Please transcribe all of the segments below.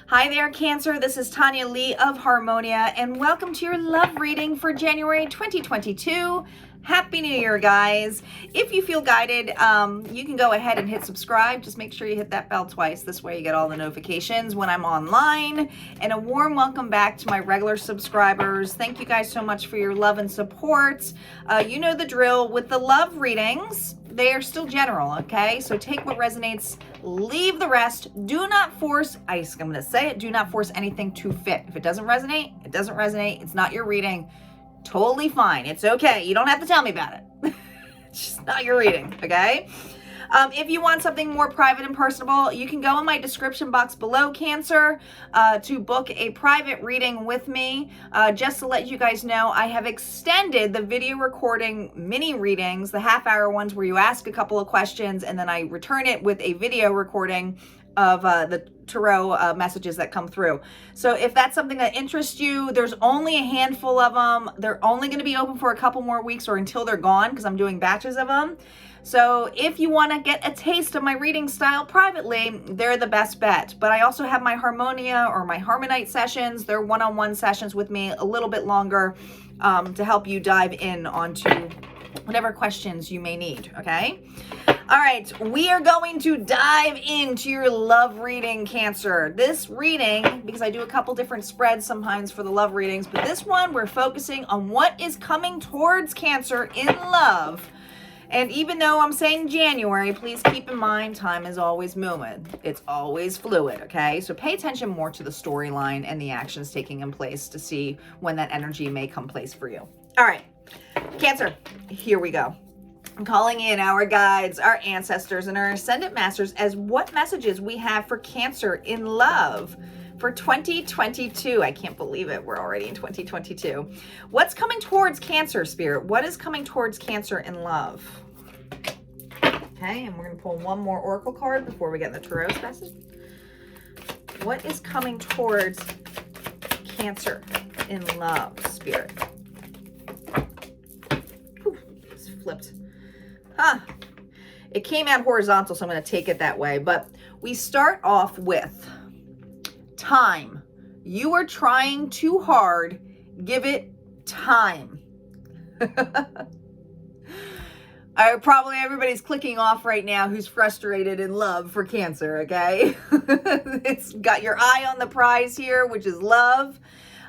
Hi there, Cancer. This is Tanya Lee of Harmonia, and welcome to your love reading for January 2022. Happy New Year, guys. If you feel guided, you can go ahead and hit subscribe. Just make sure you hit that bell twice. This way you get all the notifications when I'm online. And a warm welcome back to my regular subscribers. Thank you guys so much for your love and support. You know the drill with the love readings. They are still general, okay? So take what resonates, leave the rest. Do not force, I'm going to say it, do not force anything to fit. If it doesn't resonate, it doesn't resonate. It's not your reading. Totally fine. It's okay. You don't have to tell me about it. It's just not your reading, okay? If you want something more private and personable, you can go in my description box below, Cancer, to book a private reading with me. Just to let you guys know, I have extended the video recording mini readings, the half-hour ones where you ask a couple of questions and then I return it with a video recording of the tarot messages that come through. So if that's something that interests you, there's only a handful of them. They're only going to be open for a couple more weeks or until they're gone because I'm doing batches of them. So if you want to get a taste of my reading style privately, they're the best bet. But I also have my Harmonia or my Harmonite sessions. They're one-on-one sessions with me, a little bit longer, to help you dive in onto whatever questions you may need, okay? All right, we are going to dive into your love reading, Cancer. This reading, because I do a couple different spreads sometimes for the love readings, but this one we're focusing on what is coming towards Cancer in love. And even though I'm saying January, please keep in mind time is always moving. It's always fluid, okay? So pay attention more to the storyline and the actions taking in place to see when that energy may come place for you. All right, Cancer, here we go. I'm calling in our guides, our ancestors, and our ascendant masters as what messages we have for Cancer in love for 2022. I can't believe it. We're already in 2022. What's coming towards Cancer, Spirit? What is coming towards Cancer in love? Okay, and we're going to pull one more oracle card before we get in the tarot message. What is coming towards Cancer in love, Spirit? Whew, it's flipped. Huh. It came out horizontal, so I'm going to take it that way. But we start off with time. You are trying too hard. Give it time. Probably everybody's clicking off right now who's frustrated in love for Cancer, okay? It's got your eye on the prize here, which is love.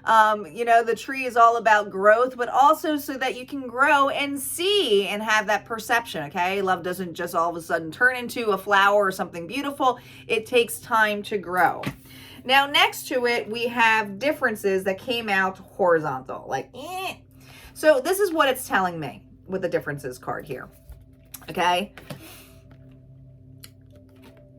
You know, the tree is all about growth, but also so that you can grow and see and have that perception, okay? Love doesn't just all of a sudden turn into a flower or something beautiful. It takes time to grow. Now, next to it, we have differences that came out horizontal, like, eh. So this is what it's telling me with the differences card here, okay?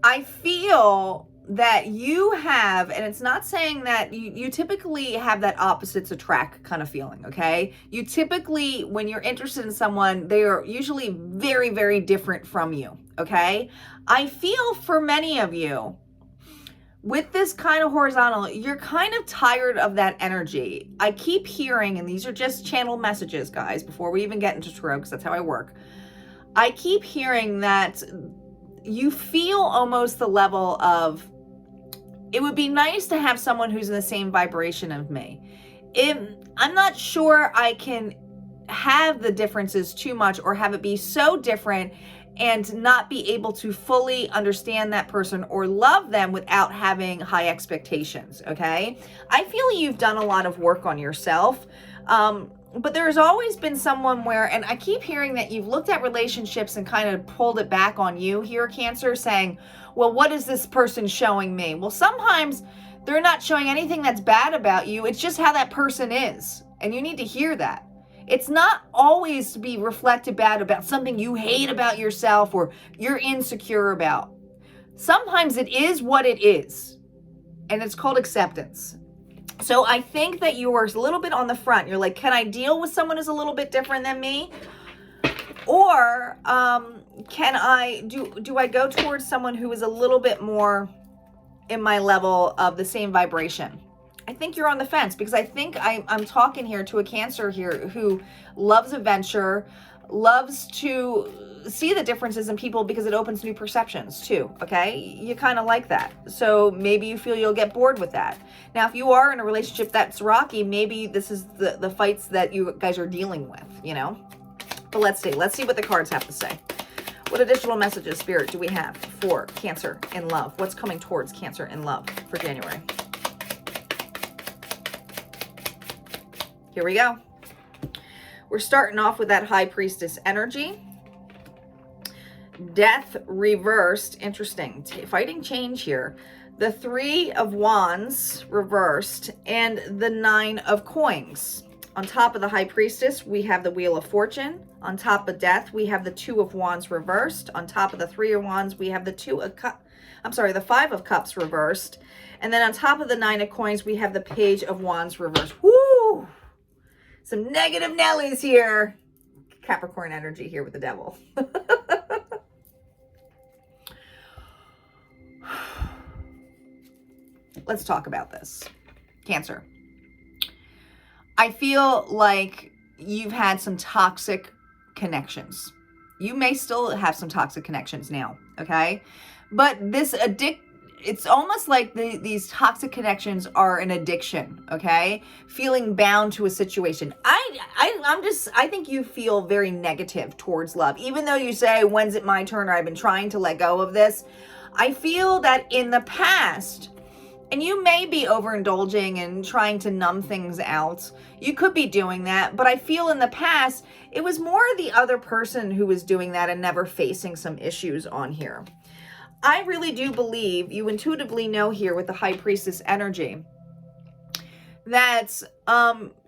I feel that you have, and it's not saying that you typically have that opposites attract kind of feeling, okay? You typically, when you're interested in someone, they are usually very, very different from you, okay? I feel for many of you, with this kind of horizontal, you're kind of tired of that energy. I keep hearing, and these are just channeled messages, guys, before we even get into tarot, because that's how I work. I keep hearing that you feel almost the level of, it would be nice to have someone who's in the same vibration of me. I'm not sure I can have the differences too much or have it be so different and not be able to fully understand that person or love them without having high expectations, okay? I feel you've done a lot of work on yourself, but there's always been someone where, and I keep hearing that you've looked at relationships and kind of pulled it back on you here, Cancer, saying, well, what is this person showing me? Well, sometimes they're not showing anything that's bad about you. It's just how that person is, and you need to hear that. It's not always to be reflected bad about something you hate about yourself or you're insecure about. Sometimes it is what it is, and it's called acceptance. So I think that you are a little bit on the front. You're like, can I deal with someone who's a little bit different than me? Or can I, do I go towards someone who is a little bit more in my level of the same vibration? I think you're on the fence because I think I'm talking here to a Cancer here who loves adventure, loves to see the differences in people because it opens new perceptions too, okay? You kind of like that. So maybe you feel you'll get bored with that. Now, if you are in a relationship that's rocky, maybe this is the fights that you guys are dealing with, you know? But let's see what the cards have to say. What additional messages, Spirit, do we have for Cancer in love? What's coming towards Cancer in love for January? Here we go. We're starting off with that High Priestess energy. Death reversed. Interesting. Fighting change here. The Three of Wands reversed and the Nine of Coins. On top of the High Priestess, we have the Wheel of Fortune. On top of Death, we have the Two of Wands reversed. On top of the Three of Wands, we have the the Five of Cups reversed. And then on top of the Nine of Coins, we have the Page of Wands reversed. Woo! Some negative Nellies here. Capricorn energy here with the Devil. Let's talk about this. Cancer. I feel like you've had some toxic connections. You may still have some toxic connections now, okay? But it's almost like these toxic connections are an addiction, okay? Feeling bound to a situation. I think you feel very negative towards love. Even though you say, when's it my turn, or I've been trying to let go of this. I feel that in the past, and you may be overindulging and trying to numb things out. You could be doing that, but I feel in the past, it was more the other person who was doing that and never facing some issues on here. I really do believe, you intuitively know here with the High Priestess energy, that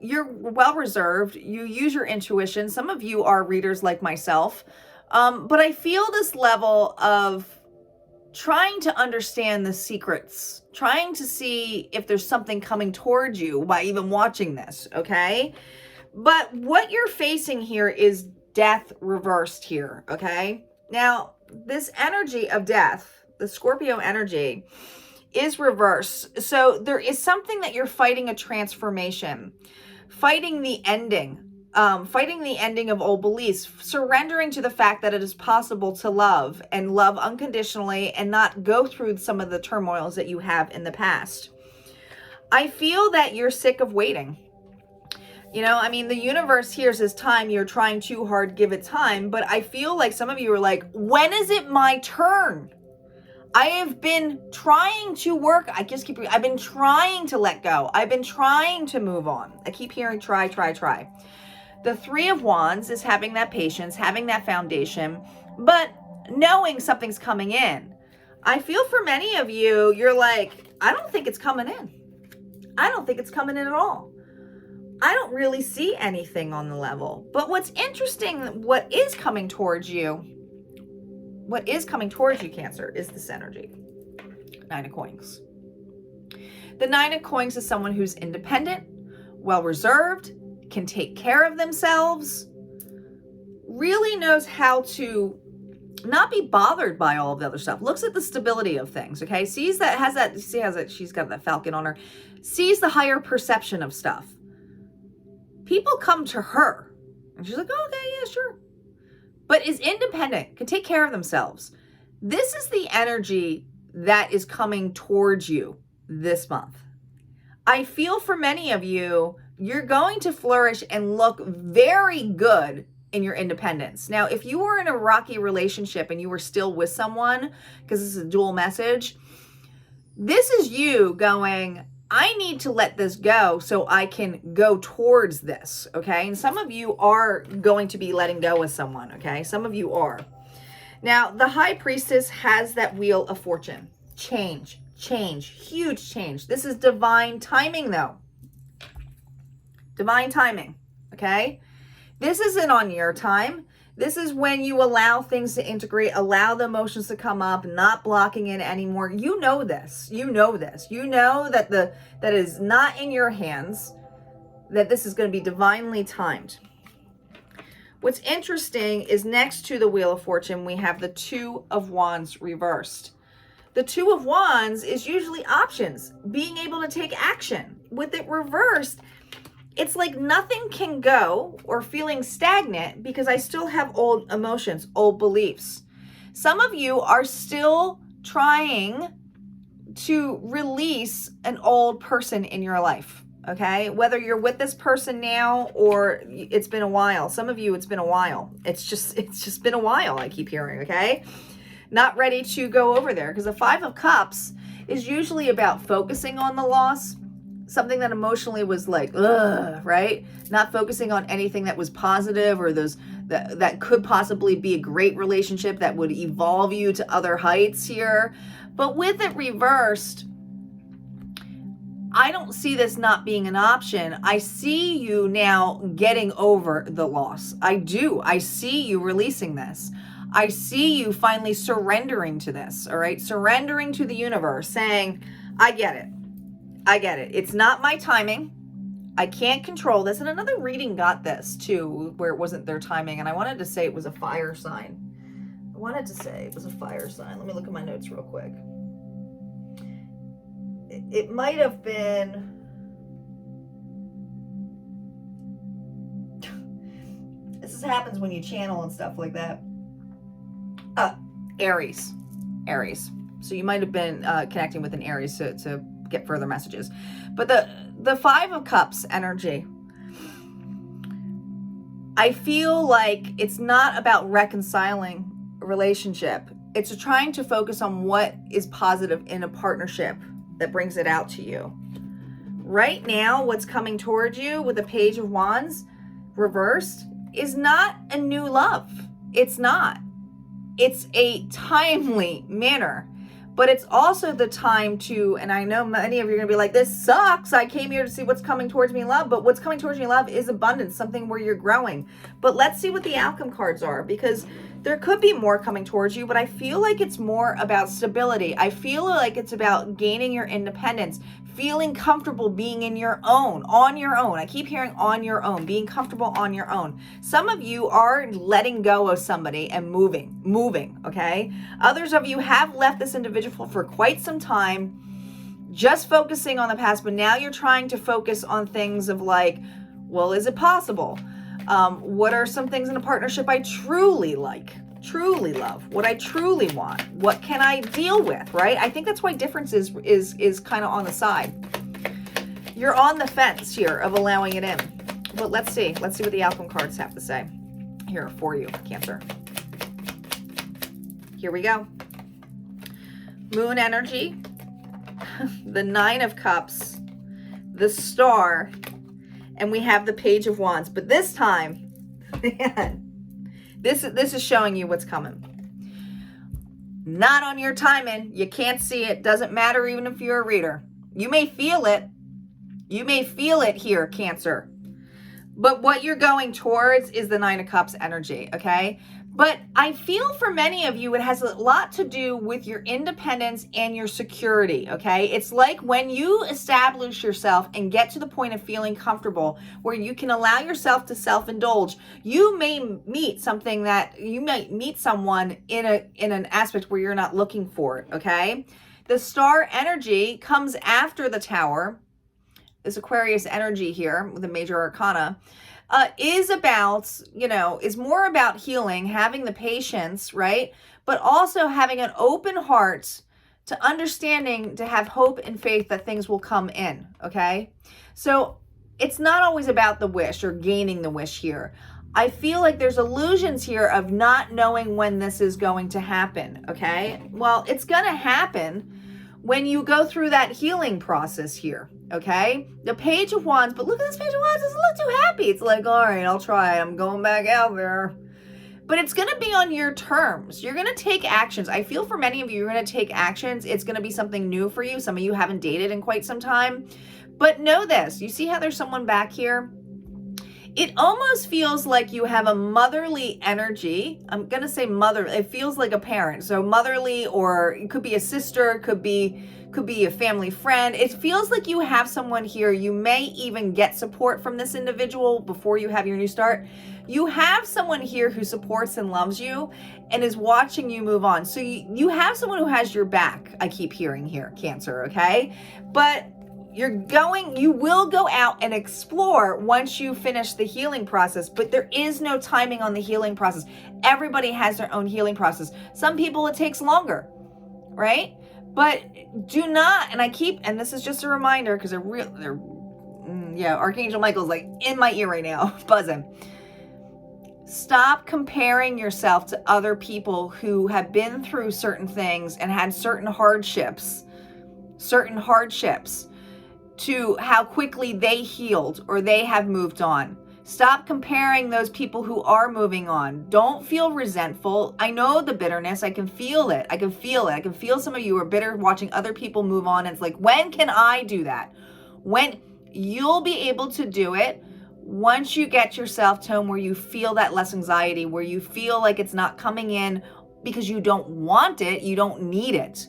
you're well reserved. You use your intuition. Some of you are readers like myself, but I feel this level of trying to understand the secrets, trying to see if there's something coming towards you by even watching this, okay? But what you're facing here is death reversed here, okay? Now, this energy of death, the Scorpio energy, is reversed. So there is something that you're fighting, a transformation, fighting the ending of old beliefs, surrendering to the fact that it is possible to love and love unconditionally and not go through some of the turmoils that you have in the past. I feel that you're sick of waiting. You know, I mean, the universe here says time. You're trying too hard, give it time. But I feel like some of you are like, when is it my turn? I have been trying to work. I've been trying to let go. I've been trying to move on. I keep hearing try. The Three of Wands is having that patience, having that foundation, but knowing something's coming in. I feel for many of you, you're like, I don't think it's coming in. I don't think it's coming in at all. I don't really see anything on the level. But what's interesting, what is coming towards you, Cancer, is this energy. Nine of Coins. The Nine of Coins is someone who's independent, well reserved, can take care of themselves, really knows how to not be bothered by all of the other stuff, looks at the stability of things, okay? She's got that falcon on her, sees the higher perception of stuff. People come to her and she's like, oh, okay, yeah, sure. But is independent, can take care of themselves. This is the energy that is coming towards you this month. I feel for many of you, you're going to flourish and look very good in your independence. Now, if you were in a rocky relationship and you were still with someone, because this is a dual message, this is you going, I need to let this go so I can go towards this, okay? And some of you are going to be letting go with someone, okay? Some of you are. Now, the High Priestess has that Wheel of Fortune. Change, huge change. This is divine timing, though. Divine timing, okay? This isn't on your time. This is when you allow things to integrate, allow the emotions to come up, not blocking it anymore. You know this. You know this. You know that that is not in your hands, that this is going to be divinely timed. What's interesting is next to the Wheel of Fortune, we have the Two of Wands reversed. The Two of Wands is usually options, being able to take action. With it reversed, it's like nothing can go or feeling stagnant because I still have old emotions, old beliefs. Some of you are still trying to release an old person in your life, okay? Whether you're with this person now or it's been a while. Some of you, it's been a while. It's just been a while, I keep hearing, okay? Not ready to go over there, because the Five of Cups is usually about focusing on the loss, something that emotionally was like, ugh, right? Not focusing on anything that was positive or those that could possibly be a great relationship that would evolve you to other heights here. But with it reversed, I don't see this not being an option. I see you now getting over the loss. I do. I see you releasing this. I see you finally surrendering to this, all right? Surrendering to the universe, saying, I get it. I get it. It's not my timing. I can't control this. And another reading got this too, where it wasn't their timing. And I wanted to say it was a fire sign. I wanted to say it was a fire sign. Let me look at my notes real quick. It might have been... This happens when you channel and stuff like that. Aries. So you might have been connecting with an Aries to get further messages. But the Five of Cups energy, I feel like it's not about reconciling a relationship. It's trying to focus on what is positive in a partnership that brings it out to you. Right now, what's coming towards you with the Page of Wands reversed is not a new love. It's not. It's a timely manner. But it's also the time to, and I know many of you are going to be like, this sucks. I came here to see what's coming towards me in love. But what's coming towards me in love is abundance, something where you're growing. But let's see what the outcome cards are, because there could be more coming towards you, but I feel like it's more about stability. I feel like it's about gaining your independence, feeling comfortable being in your own, on your own. I keep hearing on your own, being comfortable on your own. Some of you are letting go of somebody and moving, okay? Others of you have left this individual for quite some time, just focusing on the past, but now you're trying to focus on things of like, well, is it possible? What are some things in a partnership I truly like, truly love, what I truly want? What can I deal with, right? I think that's why difference is kind of on the side. You're on the fence here of allowing it in. But let's see what the outcome cards have to say here for you, Cancer. Here we go. Moon energy, the Nine of Cups, the Star, and we have the Page of Wands. But this time, man, this is showing you what's coming. Not on your timing. You can't see it. Doesn't matter even if you're a reader. You may feel it. You may feel it here, Cancer. But what you're going towards is the Nine of Cups energy, okay? But I feel for many of you, it has a lot to do with your independence and your security, okay? It's like when you establish yourself and get to the point of feeling comfortable where you can allow yourself to self-indulge, you may meet someone in an aspect where you're not looking for it, okay? The Star energy comes after the Tower. This Aquarius energy here with the major arcana is about, is more about healing, having the patience, right? But also having an open heart to understanding, to have hope and faith that things will come in, okay? So it's not always about the wish or gaining the wish here. I feel like there's illusions here of not knowing when this is going to happen, okay? Well, it's going to happen when you go through that healing process here, okay? The Page of Wands, but look at this Page of Wands, it doesn't look too happy. It's like, all right, I'll try. I'm going back out there. But it's going to be on your terms. You're going to take actions. I feel for many of you, you're going to take actions. It's going to be something new for you. Some of you haven't dated in quite some time. But know this. You see how there's someone back here? It almost feels like you have a motherly energy. I'm going to say mother. It feels like a parent. So motherly, or it could be a sister, could be a family friend. It feels like you have someone here. You may even get support from this individual before you have your new start. You have someone here who supports and loves you and is watching you move on. So you have someone who has your back, I keep hearing here, Cancer, okay? But you will go out and explore once you finish the healing process, but there is no timing on the healing process. Everybody has their own healing process. Some people it takes longer, right? But do not, and this is just a reminder, because Archangel Michael's like in my ear right now, buzzing. Stop comparing yourself to other people who have been through certain things and had certain hardships to how quickly they healed or they have moved on. Stop comparing those people who are moving on. Don't feel resentful. I know the bitterness. I can feel it. I can feel some of you are bitter watching other people move on. And it's like, when can I do that? When you'll be able to do it once you get yourself to home where you feel that less anxiety, where you feel like it's not coming in because you don't want it, you don't need it.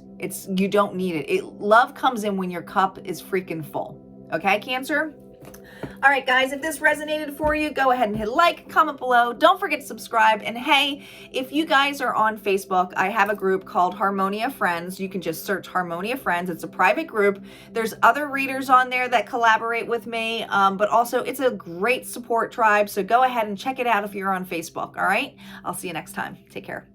You don't need it. Love comes in when your cup is freaking full. Okay, Cancer? All right, guys, if this resonated for you, go ahead and hit like, comment below. Don't forget to subscribe. And hey, if you guys are on Facebook, I have a group called Harmonia Friends. You can just search Harmonia Friends. It's a private group. There's other readers on there that collaborate with me, but also it's a great support tribe. So go ahead and check it out if you're on Facebook. All right, I'll see you next time. Take care.